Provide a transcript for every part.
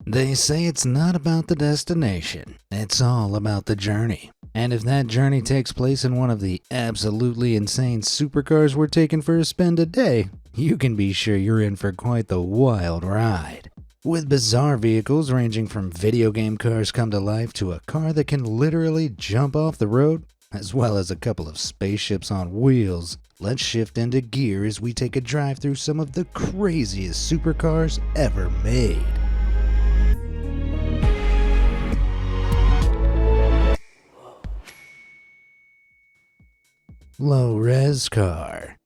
They say it's not about the destination, it's all about the journey. And if that journey takes place in one of the absolutely insane supercars we're taking for a spin today, you can be sure you're in for quite the wild ride. With bizarre vehicles ranging from video game cars come to life to a car that can literally jump off the road, as well as a couple of spaceships on wheels, let's shift into gear as we take a drive through some of the craziest supercars ever made. Low-res car.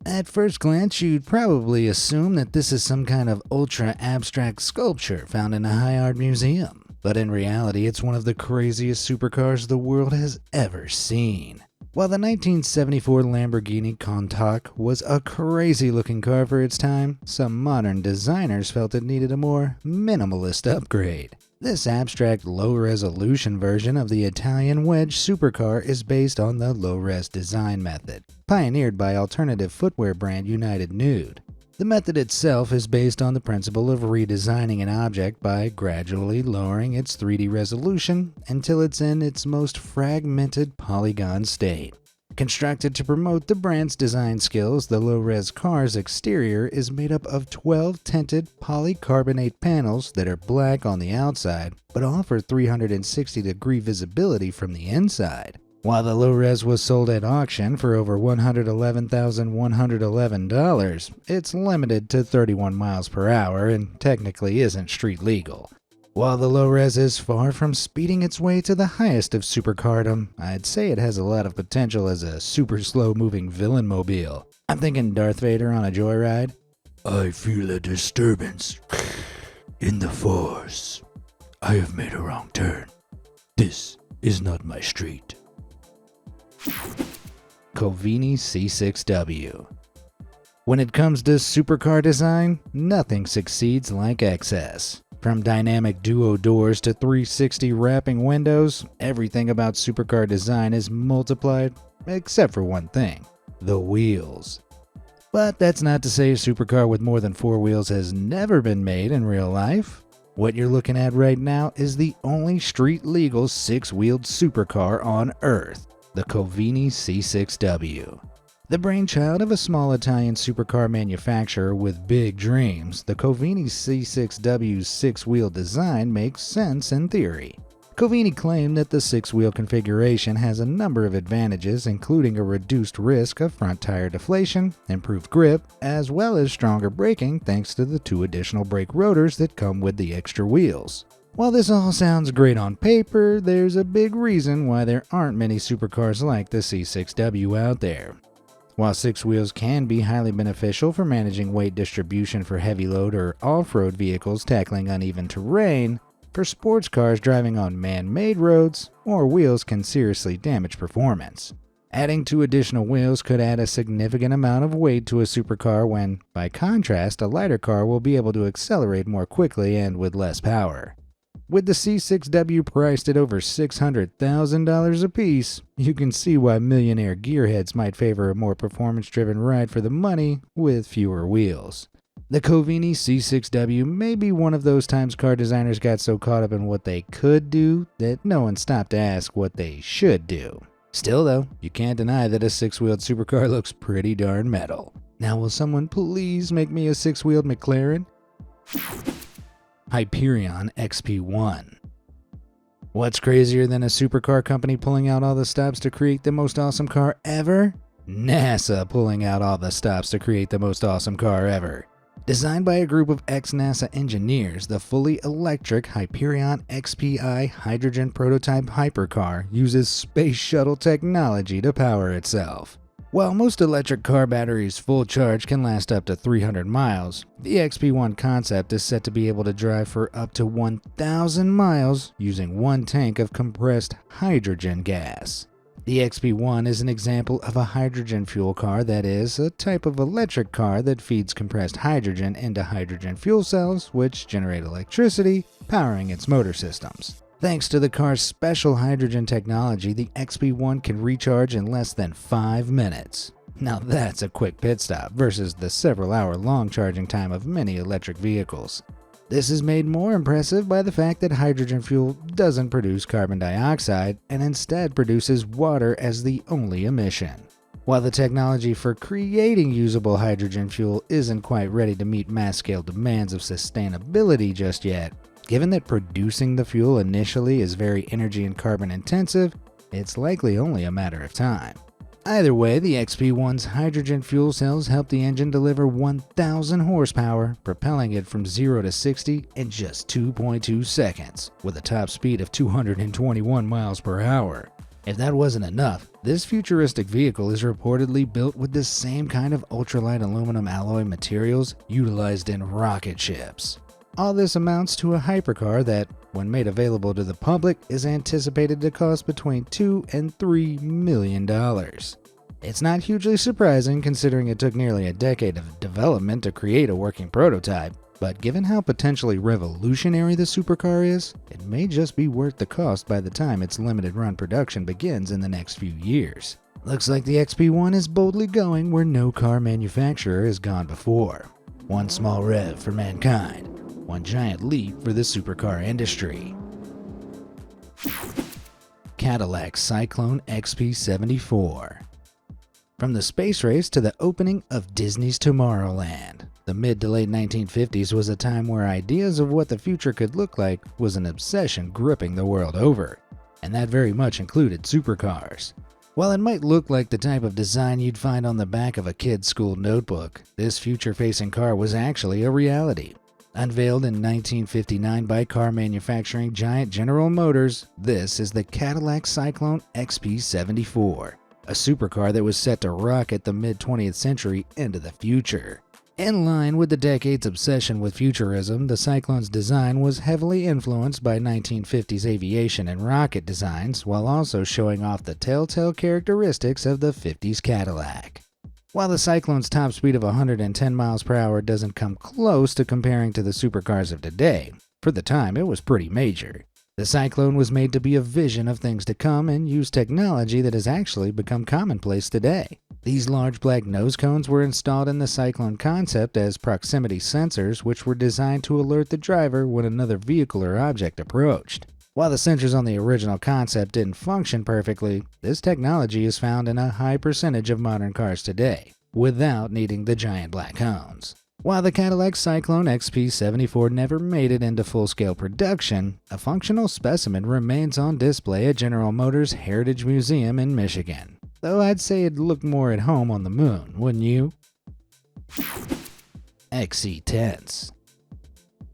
At first glance, you'd probably assume that this is some kind of ultra-abstract sculpture found in a high art museum. But in reality, it's one of the craziest supercars the world has ever seen. While the 1974 Lamborghini Countach was a crazy-looking car for its time, some modern designers felt it needed a more minimalist upgrade. This abstract low-resolution version of the Italian wedge supercar is based on the low-res design method, pioneered by alternative footwear brand United Nude. The method itself is based on the principle of redesigning an object by gradually lowering its 3D resolution until it's in its most fragmented polygon state. Constructed to promote the brand's design skills, the low-res car's exterior is made up of 12 tinted polycarbonate panels that are black on the outside but offer 360-degree visibility from the inside. While the low-res was sold at auction for over $111,111, it's limited to 31 miles per hour and technically isn't street legal. While the low-res is far from speeding its way to the highest of supercardom, I'd say it has a lot of potential as a super slow-moving villain mobile. I'm thinking Darth Vader on a joyride. I feel a disturbance in the Force. I have made a wrong turn. This is not my street. Covini C6W. When it comes to supercar design, nothing succeeds like excess. From dynamic duo doors to 360 wrapping windows, everything about supercar design is multiplied, except for one thing: the wheels. But that's not to say a supercar with more than 4 wheels has never been made in real life. What you're looking at right now is the only street-legal 6-wheeled supercar on Earth, the Covini C6W. The brainchild of a small Italian supercar manufacturer with big dreams, the Covini C6W's 6-wheel design makes sense in theory. Covini claimed that the 6-wheel configuration has a number of advantages, including a reduced risk of front tire deflation, improved grip, as well as stronger braking thanks to the 2 additional brake rotors that come with the extra wheels. While this all sounds great on paper, there's a big reason why there aren't many supercars like the C6W out there. While 6 wheels can be highly beneficial for managing weight distribution for heavy load or off-road vehicles tackling uneven terrain, for sports cars driving on man-made roads, more wheels can seriously damage performance. Adding 2 additional wheels could add a significant amount of weight to a supercar when, by contrast, a lighter car will be able to accelerate more quickly and with less power. With the C6W priced at over $600,000 apiece, you can see why millionaire gearheads might favor a more performance-driven ride for the money with fewer wheels. The Covini C6W may be one of those times car designers got so caught up in what they could do that no one stopped to ask what they should do. Still though, you can't deny that a 6-wheeled supercar looks pretty darn metal. Now will someone please make me a 6-wheeled McLaren? Hyperion XP1. What's crazier than a supercar company pulling out all the stops to create the most awesome car ever? NASA pulling out all the stops to create the most awesome car ever. Designed by a group of ex-NASA engineers, the fully electric Hyperion XPI hydrogen prototype hypercar uses space shuttle technology to power itself. While most electric car batteries' full charge can last up to 300 miles, the XP1 concept is set to be able to drive for up to 1,000 miles using 1 tank of compressed hydrogen gas. The XP1 is an example of a hydrogen fuel car, that is, a type of electric car that feeds compressed hydrogen into hydrogen fuel cells, which generate electricity, powering its motor systems. Thanks to the car's special hydrogen technology, the XP1 can recharge in less than 5 minutes. Now that's a quick pit stop versus the several-hour long charging time of many electric vehicles. This is made more impressive by the fact that hydrogen fuel doesn't produce carbon dioxide and instead produces water as the only emission. While the technology for creating usable hydrogen fuel isn't quite ready to meet mass-scale demands of sustainability just yet, given that producing the fuel initially is very energy and carbon intensive, it's likely only a matter of time. Either way, the XP1's hydrogen fuel cells help the engine deliver 1,000 horsepower, propelling it from 0 to 60 in just 2.2 seconds, with a top speed of 221 miles per hour. If that wasn't enough, this futuristic vehicle is reportedly built with the same kind of ultralight aluminum alloy materials utilized in rocket ships. All this amounts to a hypercar that, when made available to the public, is anticipated to cost between $2 and $3 million. It's not hugely surprising considering it took nearly a decade of development to create a working prototype, but given how potentially revolutionary the supercar is, it may just be worth the cost by the time its limited run production begins in the next few years. Looks like the XP1 is boldly going where no car manufacturer has gone before. One small rev for mankind, one giant leap for the supercar industry. Cadillac Cyclone XP74. From the space race to the opening of Disney's Tomorrowland, the mid to late 1950s was a time where ideas of what the future could look like was an obsession gripping the world over, and that very much included supercars. While it might look like the type of design you'd find on the back of a kid's school notebook, this future-facing car was actually a reality. Unveiled in 1959 by car manufacturing giant General Motors, this is the Cadillac Cyclone XP74, a supercar that was set to rocket the mid-20th century into the future. In line with the decade's obsession with futurism, the Cyclone's design was heavily influenced by 1950s aviation and rocket designs, while also showing off the telltale characteristics of the 50s Cadillac. While the Cyclone's top speed of 110 miles per hour doesn't come close to comparing to the supercars of today, for the time it was pretty major. The Cyclone was made to be a vision of things to come and use technology that has actually become commonplace today. These large black nose cones were installed in the Cyclone concept as proximity sensors, which were designed to alert the driver when another vehicle or object approached. While the sensors on the original concept didn't function perfectly, this technology is found in a high percentage of modern cars today, without needing the giant black cones. While the Cadillac Cyclone XP74 never made it into full-scale production, a functional specimen remains on display at General Motors' Heritage Museum in Michigan. Though I'd say it'd look more at home on the moon, wouldn't you? XC10s.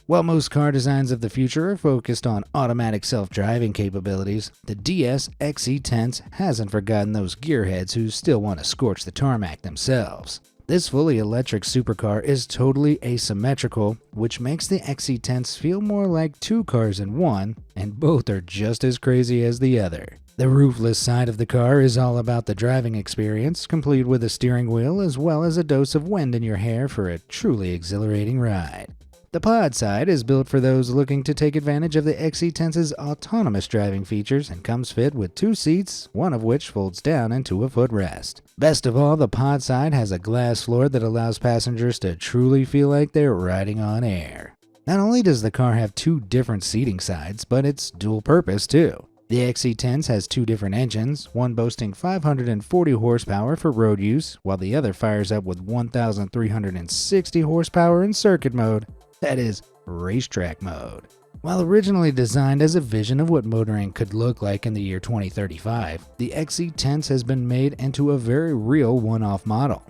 While most car designs of the future are focused on automatic self-driving capabilities, the DS XC10s hasn't forgotten those gearheads who still want to scorch the tarmac themselves. This fully electric supercar is totally asymmetrical, which makes the XC10s feel more like two cars in one, and both are just as crazy as the other. The roofless side of the car is all about the driving experience, complete with a steering wheel as well as a dose of wind in your hair for a truly exhilarating ride. The pod side is built for those looking to take advantage of the XC10's autonomous driving features and comes fit with two seats, one of which folds down into a footrest. Best of all, the pod side has a glass floor that allows passengers to truly feel like they're riding on air. Not only does the car have two different seating sides, but it's dual purpose too. The XC10s has two different engines, one boasting 540 horsepower for road use, while the other fires up with 1,360 horsepower in circuit mode. That is, racetrack mode. While originally designed as a vision of what motoring could look like in the year 2035, the XC10s has been made into a very real one-off model.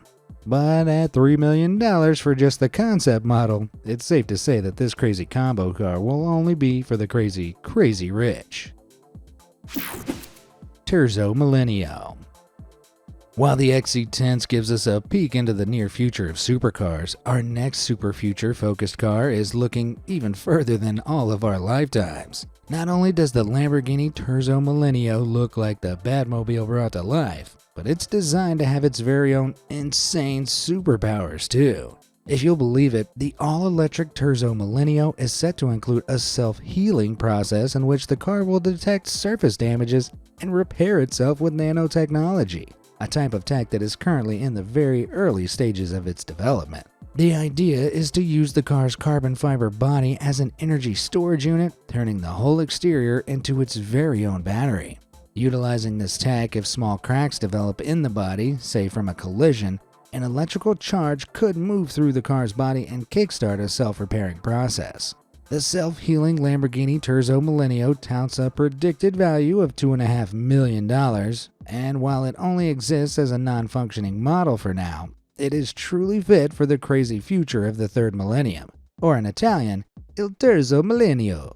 But at $3 million for just the concept model, it's safe to say that this crazy combo car will only be for the crazy, crazy rich. Terzo Millennio. While the XC10s gives us a peek into the near future of supercars, our next super future focused car is looking even further than all of our lifetimes. Not only does the Lamborghini Terzo Millennio look like the Batmobile brought to life, but it's designed to have its very own insane superpowers too. If you'll believe it, the all-electric Terzo Millennio is set to include a self-healing process in which the car will detect surface damages and repair itself with nanotechnology, a type of tech that is currently in the very early stages of its development. The idea is to use the car's carbon fiber body as an energy storage unit, turning the whole exterior into its very own battery. Utilizing this tech, if small cracks develop in the body, say from a collision, an electrical charge could move through the car's body and kickstart a self-repairing process. The self-healing Lamborghini Terzo Millennio touts a predicted value of $2.5 million, and while it only exists as a non-functioning model for now, it is truly fit for the crazy future of the third millennium, or in Italian, Il Terzo Millennio.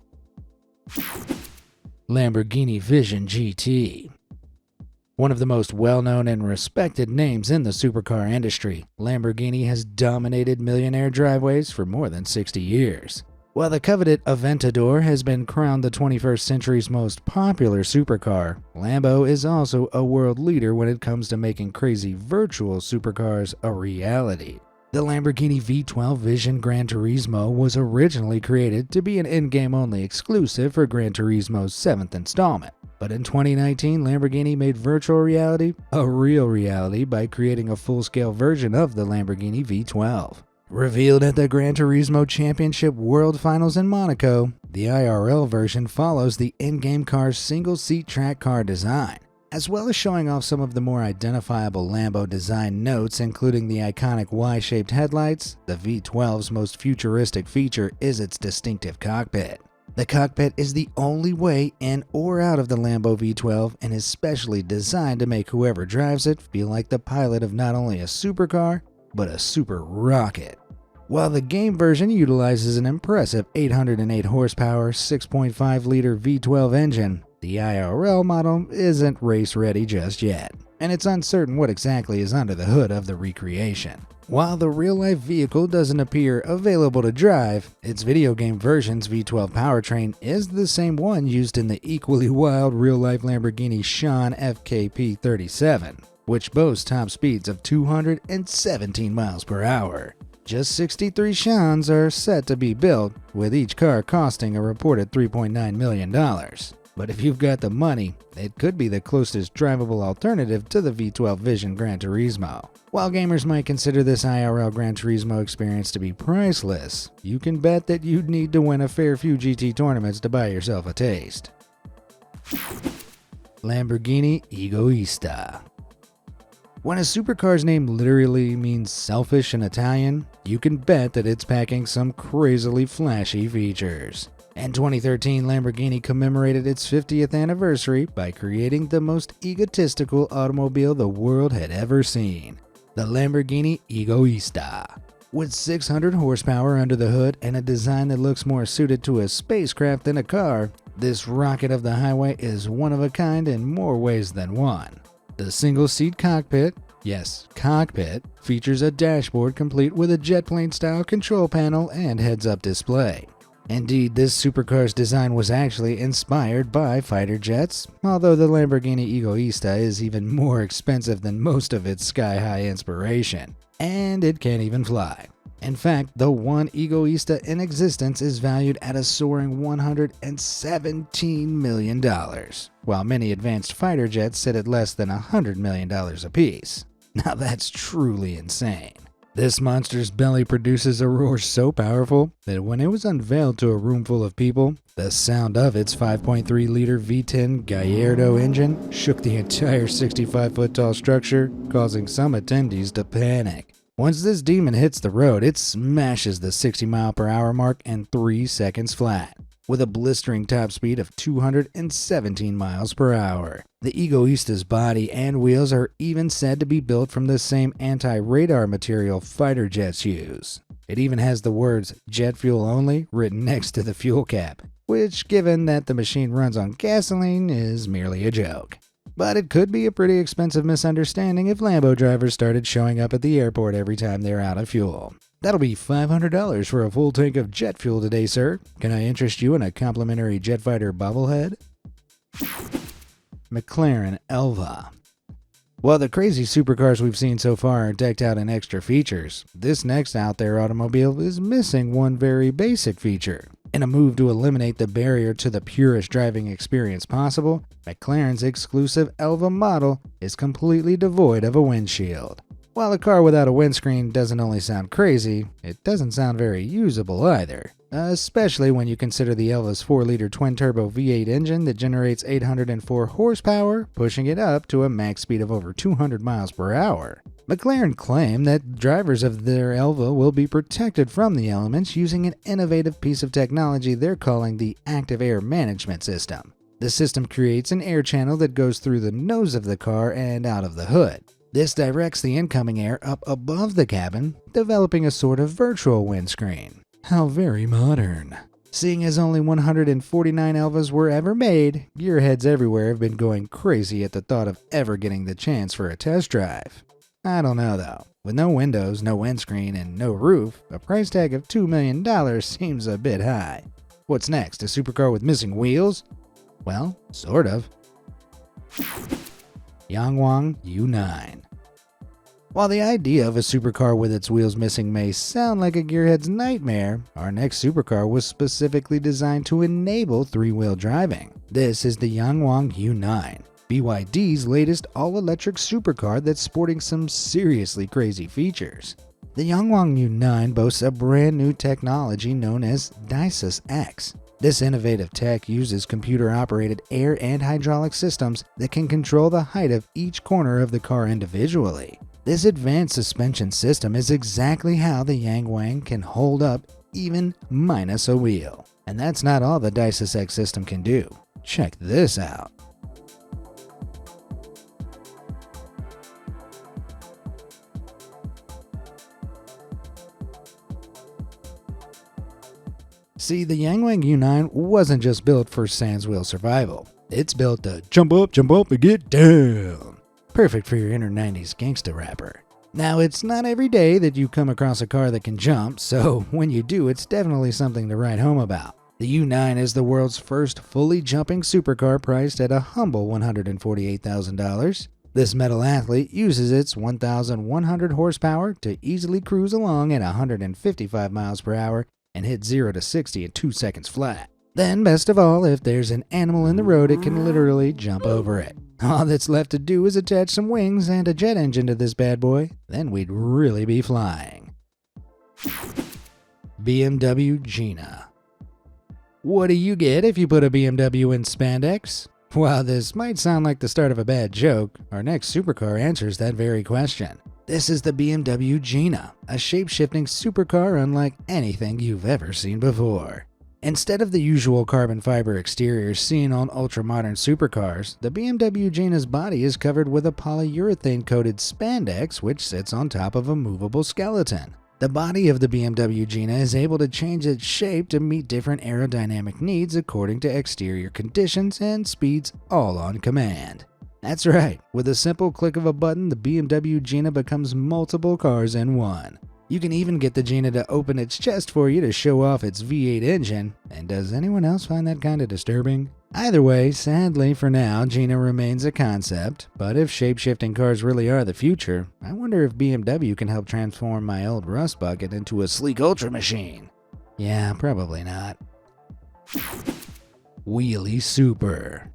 Lamborghini Vision GT. One of the most well-known and respected names in the supercar industry, Lamborghini has dominated millionaire driveways for more than 60 years. While the coveted Aventador has been crowned the 21st century's most popular supercar, Lambo is also a world leader when it comes to making crazy virtual supercars a reality. The Lamborghini V12 Vision Gran Turismo was originally created to be an in-game only exclusive for Gran Turismo's 7th installment. But in 2019, Lamborghini made virtual reality a real reality by creating a full-scale version of the Lamborghini V12. Revealed at the Gran Turismo Championship World Finals in Monaco, the IRL version follows the in-game car's single-seat track car design, as well as showing off some of the more identifiable Lambo design notes, including the iconic Y-shaped headlights. The V12's most futuristic feature is its distinctive cockpit. The cockpit is the only way in or out of the Lambo V12 and is specially designed to make whoever drives it feel like the pilot of not only a supercar, but a super rocket. While the game version utilizes an impressive 808 horsepower, 6.5-liter V12 engine, the IRL model isn't race ready just yet, and it's uncertain what exactly is under the hood of the recreation. While the real-life vehicle doesn't appear available to drive, its video game version's V12 powertrain is the same one used in the equally wild real-life Lamborghini Sián FKP37, which boasts top speeds of 217 miles per hour. Just 63 Siáns are set to be built, with each car costing a reported $3.9 million. But if you've got the money, it could be the closest drivable alternative to the V12 Vision Gran Turismo. While gamers might consider this IRL Gran Turismo experience to be priceless, you can bet that you'd need to win a fair few GT tournaments to buy yourself a taste. Lamborghini Egoista. When a supercar's name literally means selfish in Italian, you can bet that it's packing some crazily flashy features. In 2013, Lamborghini commemorated its 50th anniversary by creating the most egotistical automobile the world had ever seen, the Lamborghini Egoista. With 600 horsepower under the hood and a design that looks more suited to a spacecraft than a car, this rocket of the highway is one of a kind in more ways than one. The single-seat cockpit, yes, cockpit, features a dashboard complete with a jet plane-style control panel and heads-up display. Indeed, this supercar's design was actually inspired by fighter jets, although the Lamborghini Egoista is even more expensive than most of its sky-high inspiration, and it can't even fly. In fact, the one Egoista in existence is valued at a soaring $117 million, while many advanced fighter jets sit at less than $100 million apiece. Now that's truly insane. This monster's belly produces a roar so powerful that when it was unveiled to a room full of people, the sound of its 5.3-liter V10 Gallardo engine shook the entire 65-foot-tall structure, causing some attendees to panic. Once this demon hits the road, it smashes the 60-mile-per-hour mark in 3 seconds flat, with a blistering top speed of 217 miles per hour. The Egoista's body and wheels are even said to be built from the same anti-radar material fighter jets use. It even has the words "jet fuel only" written next to the fuel cap, which, given that the machine runs on gasoline, is merely a joke. But it could be a pretty expensive misunderstanding if Lambo drivers started showing up at the airport every time they're out of fuel. That'll be $500 for a full tank of jet fuel today, sir. Can I interest you in a complimentary jet fighter bobblehead? McLaren Elva. While the crazy supercars we've seen so far are decked out in extra features, this next out there automobile is missing one very basic feature. In a move to eliminate the barrier to the purest driving experience possible, McLaren's exclusive Elva model is completely devoid of a windshield. While a car without a windscreen doesn't only sound crazy, it doesn't sound very usable either. Especially when you consider the Elva's 4-liter twin-turbo V8 engine that generates 804 horsepower, pushing it up to a max speed of over 200 miles per hour. McLaren claim that drivers of their Elva will be protected from the elements using an innovative piece of technology they're calling the Active Air Management System. The system creates an air channel that goes through the nose of the car and out of the hood. This directs the incoming air up above the cabin, developing a sort of virtual windscreen. How very modern. Seeing as only 149 Elvas were ever made, gearheads everywhere have been going crazy at the thought of ever getting the chance for a test drive. I don't know though. With no windows, no windscreen, and no roof, a price tag of $2 million seems a bit high. What's next, a supercar with missing wheels? Well, sort of. Yangwang U9. While the idea of a supercar with its wheels missing may sound like a gearhead's nightmare, our next supercar was specifically designed to enable three-wheel driving. This is the Yangwang U9, BYD's latest all-electric supercar that's sporting some seriously crazy features. The Yangwang U9 boasts a brand new technology known as DISUS X. This innovative tech uses computer-operated air and hydraulic systems that can control the height of each corner of the car individually. This advanced suspension system is exactly how the Yangwang can hold up even minus a wheel. And that's not all the DISUS X system can do. Check this out. See, the Yangwang U9 wasn't just built for sans wheel survival. It's built to jump up, and get down. Perfect for your inner 90s gangsta rapper. Now, it's not every day that you come across a car that can jump, so when you do, it's definitely something to write home about. The U9 is the world's first fully jumping supercar priced at a humble $148,000. This metal athlete uses its 1,100 horsepower to easily cruise along at 155 miles per hour and hit 0 to 60 in 2 seconds flat. Then, best of all, if there's an animal in the road, it can literally jump over it. All that's left to do is attach some wings and a jet engine to this bad boy, then we'd really be flying. BMW Gina. What do you get if you put a BMW in spandex? While this might sound like the start of a bad joke, our next supercar answers that very question. This is the BMW Gina, a shape-shifting supercar unlike anything you've ever seen before. Instead of the usual carbon fiber exterior seen on ultra-modern supercars, the BMW Gina's body is covered with a polyurethane-coated spandex which sits on top of a movable skeleton. The body of the BMW Gina is able to change its shape to meet different aerodynamic needs according to exterior conditions and speeds all on command. That's right, with a simple click of a button, the BMW Gina becomes multiple cars in one. You can even get the Gina to open its chest for you to show off its V8 engine, and does anyone else find that kinda disturbing? Either way, sadly for now, Gina remains a concept, but if shape-shifting cars really are the future, I wonder if BMW can help transform my old rust bucket into a sleek ultra machine. Yeah, probably not. Wheelie Super.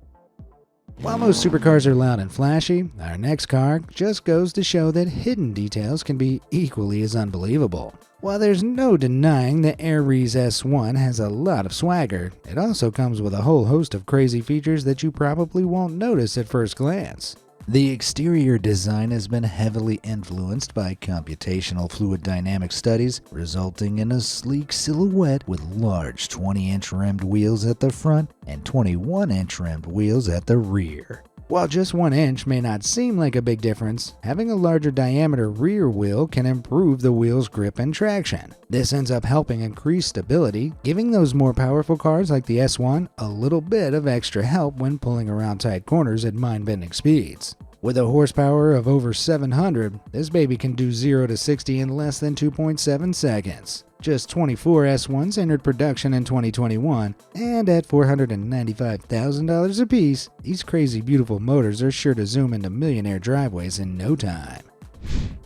While most supercars are loud and flashy, our next car just goes to show that hidden details can be equally as unbelievable. While there's no denying the Aries S1 has a lot of swagger, it also comes with a whole host of crazy features that you probably won't notice at first glance. The exterior design has been heavily influenced by computational fluid dynamics studies, resulting in a sleek silhouette with large 20-inch rimmed wheels at the front and 21-inch rimmed wheels at the rear. While just 1 inch may not seem like a big difference, having a larger diameter rear wheel can improve the wheel's grip and traction. This ends up helping increase stability, giving those more powerful cars like the S1 a little bit of extra help when pulling around tight corners at mind-bending speeds. With a horsepower of over 700, this baby can do 0 to 60 in less than 2.7 seconds. Just 24 S1s entered production in 2021, and at $495,000 apiece, these crazy beautiful motors are sure to zoom into millionaire driveways in no time.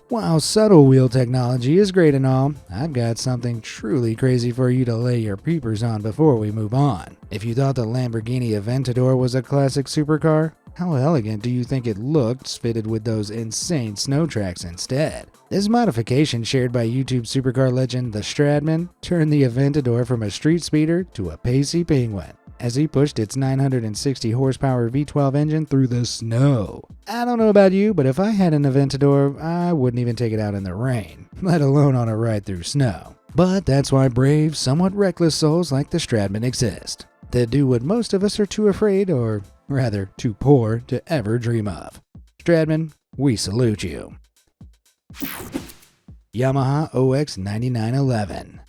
While subtle wheel technology is great and all, I've got something truly crazy for you to lay your peepers on before we move on. If you thought the Lamborghini Aventador was a classic supercar, How elegant do you think it looks fitted with those insane snow tracks instead? This modification, shared by YouTube supercar legend The Stradman, turned the Aventador from a street speeder to a pacey penguin as he pushed its 960 horsepower V12 engine through the snow. I don't know about you, but if I had an Aventador, I wouldn't even take it out in the rain, let alone on a ride through snow. But that's why brave, somewhat reckless souls like the Stradman exist, that do what most of us are too afraid, or rather too poor, to ever dream of. Stradman, we salute you. Yamaha OX 9911.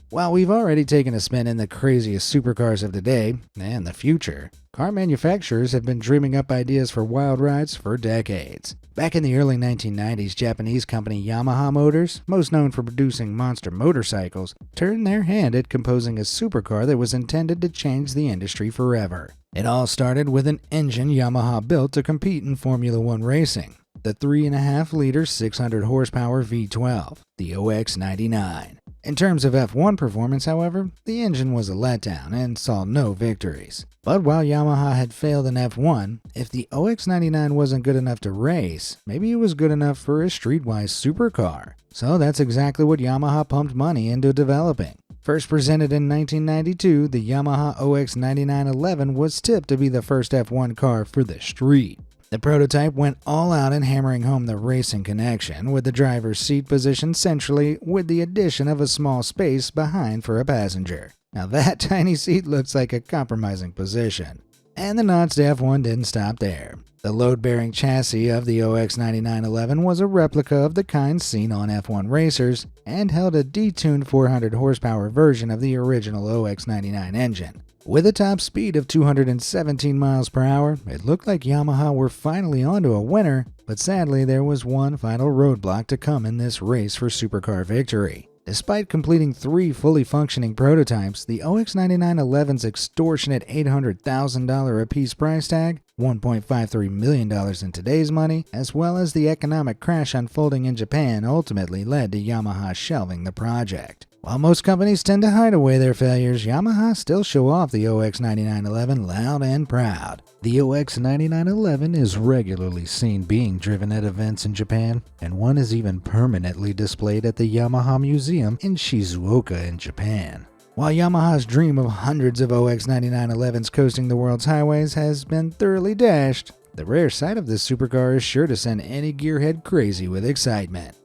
While we've already taken a spin in the craziest supercars of the day and the future, car manufacturers have been dreaming up ideas for wild rides for decades. Back in the early 1990s, Japanese company Yamaha Motors, most known for producing monster motorcycles, turned their hand at composing a supercar that was intended to change the industry forever. It all started with an engine Yamaha built to compete in Formula One racing, the 3.5-liter 600 horsepower V12, the OX99. In terms of F1 performance, however, the engine was a letdown and saw no victories. But while Yamaha had failed in F1, if the OX99 wasn't good enough to race, maybe it was good enough for a streetwise supercar. So that's exactly what Yamaha pumped money into developing. First presented in 1992, the Yamaha OX9911 was tipped to be the first F1 car for the street. The prototype went all out in hammering home the racing connection, with the driver's seat positioned centrally with the addition of a small space behind for a passenger. Now that tiny seat looks like a compromising position. And the nods to F1 didn't stop there. The load-bearing chassis of the OX9911 was a replica of the kind seen on F1 racers and held a detuned 400 horsepower version of the original OX99 engine. With a top speed of 217 miles per hour, it looked like Yamaha were finally onto a winner, but sadly there was one final roadblock to come in this race for supercar victory. Despite completing 3 fully functioning prototypes, the OX9911's extortionate $800,000 apiece price tag, $1.53 million in today's money, as well as the economic crash unfolding in Japan ultimately led to Yamaha shelving the project. While most companies tend to hide away their failures, Yamaha still show off the OX9911 loud and proud. The OX9911 is regularly seen being driven at events in Japan, and one is even permanently displayed at the Yamaha Museum in Shizuoka in Japan. While Yamaha's dream of hundreds of OX9911s coasting the world's highways has been thoroughly dashed, the rare sight of this supercar is sure to send any gearhead crazy with excitement.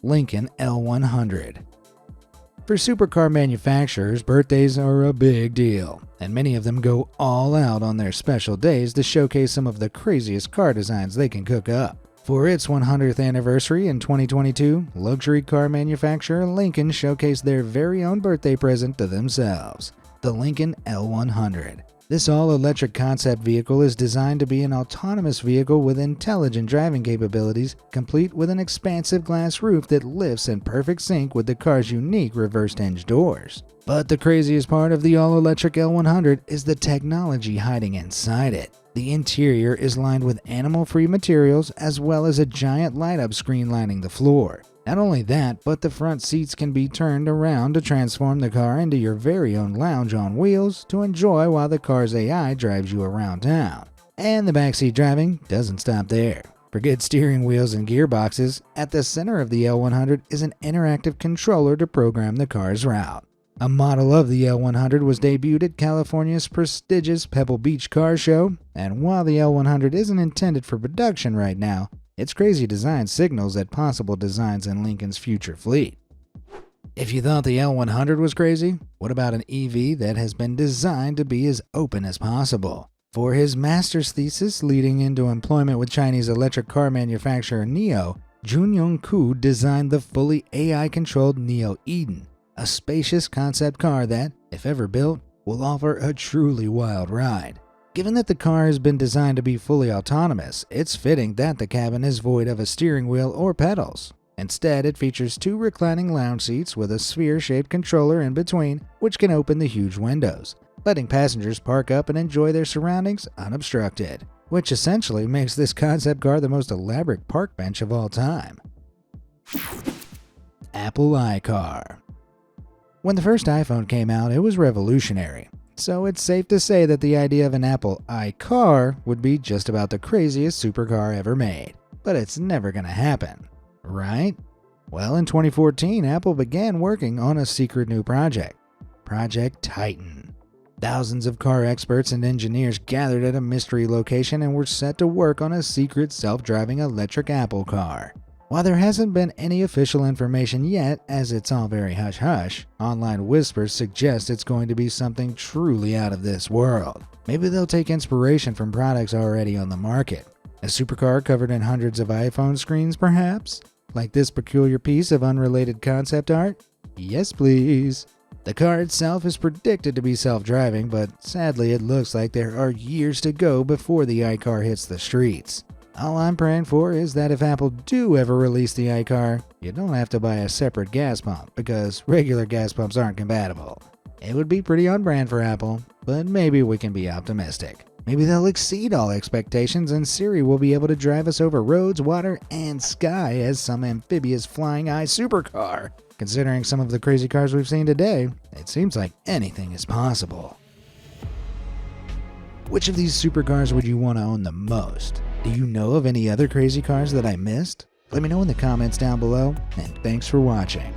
Lincoln L100. For supercar manufacturers, birthdays are a big deal, and many of them go all out on their special days to showcase some of the craziest car designs they can cook up. For its 100th anniversary in 2022, luxury car manufacturer Lincoln showcased their very own birthday present to themselves, the Lincoln L100. This all-electric concept vehicle is designed to be an autonomous vehicle with intelligent driving capabilities, complete with an expansive glass roof that lifts in perfect sync with the car's unique reversed-hinge doors. But the craziest part of the all-electric L100 is the technology hiding inside it. The interior is lined with animal-free materials as well as a giant light-up screen lining the floor. Not only that, but the front seats can be turned around to transform the car into your very own lounge on wheels to enjoy while the car's AI drives you around town. And the backseat driving doesn't stop there. Forget steering wheels and gearboxes, at the center of the L100 is an interactive controller to program the car's route. A model of the L100 was debuted at California's prestigious Pebble Beach Car Show, and while the L100 isn't intended for production right now, its crazy design signals at possible designs in Lincoln's future fleet. If you thought the L100 was crazy, what about an EV that has been designed to be as open as possible? For his master's thesis leading into employment with Chinese electric car manufacturer NIO, Junyoung Koo designed the fully AI-controlled NIO Eden, a spacious concept car that, if ever built, will offer a truly wild ride. Given that the car has been designed to be fully autonomous, it's fitting that the cabin is void of a steering wheel or pedals. Instead, it features 2 reclining lounge seats with a sphere-shaped controller in between, which can open the huge windows, letting passengers park up and enjoy their surroundings unobstructed, which essentially makes this concept car the most elaborate park bench of all time. Apple iCar. When the first iPhone came out, it was revolutionary. So it's safe to say that the idea of an Apple iCar would be just about the craziest supercar ever made. But it's never gonna happen, right? Well, in 2014, Apple began working on a secret new project, Project Titan. Thousands of car experts and engineers gathered at a mystery location and were set to work on a secret self-driving electric Apple car. While there hasn't been any official information yet, as it's all very hush-hush, online whispers suggest it's going to be something truly out of this world. Maybe they'll take inspiration from products already on the market. A supercar covered in hundreds of iPhone screens, perhaps? Like this peculiar piece of unrelated concept art? Yes, please. The car itself is predicted to be self-driving, but sadly it looks like there are years to go before the iCar hits the streets. All I'm praying for is that if Apple do ever release the iCar, you don't have to buy a separate gas pump, because regular gas pumps aren't compatible. It would be pretty on brand for Apple, but maybe we can be optimistic. Maybe they'll exceed all expectations and Siri will be able to drive us over roads, water, and sky as some amphibious flying eye supercar. Considering some of the crazy cars we've seen today, it seems like anything is possible. Which of these supercars would you want to own the most? Do you know of any other crazy cars that I missed? Let me know in the comments down below, and thanks for watching.